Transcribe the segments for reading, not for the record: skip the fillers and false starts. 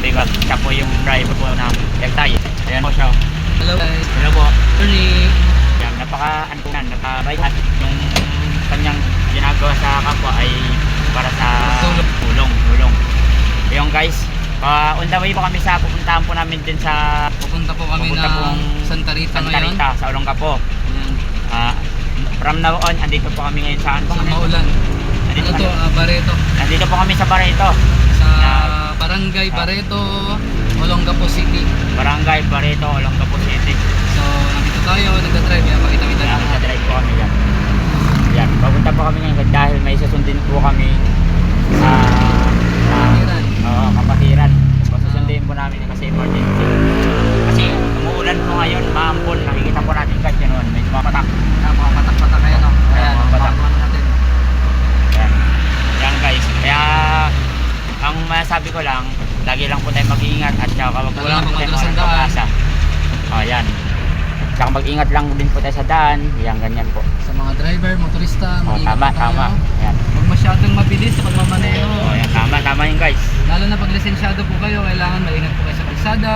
Bigot. Siya po yung driver po ng Deltay. Ayan po siya. Hello guys. Hello po. Morning. Yan, napaka-antunan, nakabayad. Yung kanyang ginagawa sa kapwa ay para sa tulong. Yung guys, on the way po kami sa pupuntahan po namin din sa Pupunta po kami ng Santa Rita ngayon. Sa Olongapo. Ayan. From now on, andito po kami ngayon sa Sa Maulan. Ano to? Barreto. Nandito po kami sa Barreto. Sa Barangay Barreto, Olongapo City. Barangay Barreto, Olongapo City. So, nandito tayo, nagdadrive. Yan, pakita-kita Yan, natin. nagdadrive po kami yan. Yan, papunta po kami ngayon dahil may susundin po kami sa Kapatiran. Kapatiran. Susundin po namin kasi emergency. Kasi umuulan po ngayon, maampon. Nakikita po natin guys yan, may tumapatak. Mga patak-patak kayo, no? Ayan, Mga patak. mga natin. Yan. Yan guys. Kaya ang masabi ko lang, lagi lang po tayo mag-iingat at saka wag po lang po tayo mag-pag-asa. Yan. Saka mag-ingat lang din po tayo sa daan. Yan, ganyan po. Sa mga driver, motorista, mag-ingat Tama, po tayo. tama. Yan. Huwag masyadong mabilis sa pagmamaneho. Yan, tama yun guys. Lalo na pag lisensyado po kayo, kailangan maingat po kayo sa kalsada.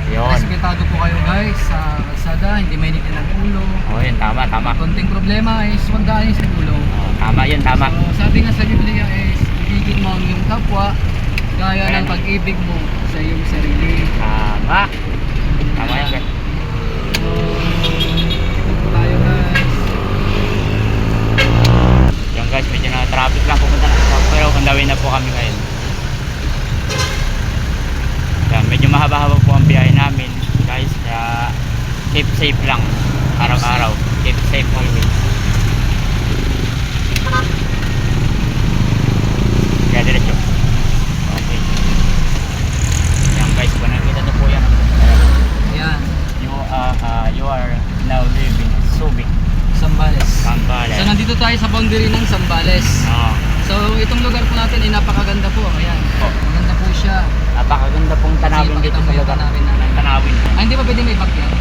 Yun. Respetado po kayo guys sa kalsada, hindi mainitin ang ulo. Yun, tama. Konting problema is huwag daanin sa ulo. Tama yun, tama. So, sabi nga sa Biblia is ibigin mo ang iyong kapwa gaya Ayan. ng pag-ibig mo sa iyong sarili. Tama. Tama yun guys. So, ito po tayo guys. Yan guys, medyo na traffic lang pupunta na. Pero kundawin na po kami ngayon. Yan, medyo mahaba-haba po ang biyahe namin guys. Kaya keep safe lang araw-araw. Keep safe always. Kaya diretso. Okay. Yan guys, kung nakikita nyo po yan. Ayan, You are now living in Subic, Sambales. Sambales. So nandito tayo sa boundary ng Sambales. So itong lugar po natin ay napakaganda po. Ayan, Oh. maganda po siya. Napakaganda pong tanawin Kasi dito pakita sa mo yung lugar. tanawin namin. Ng tanawin. Ay, hindi pa pwede may backyard.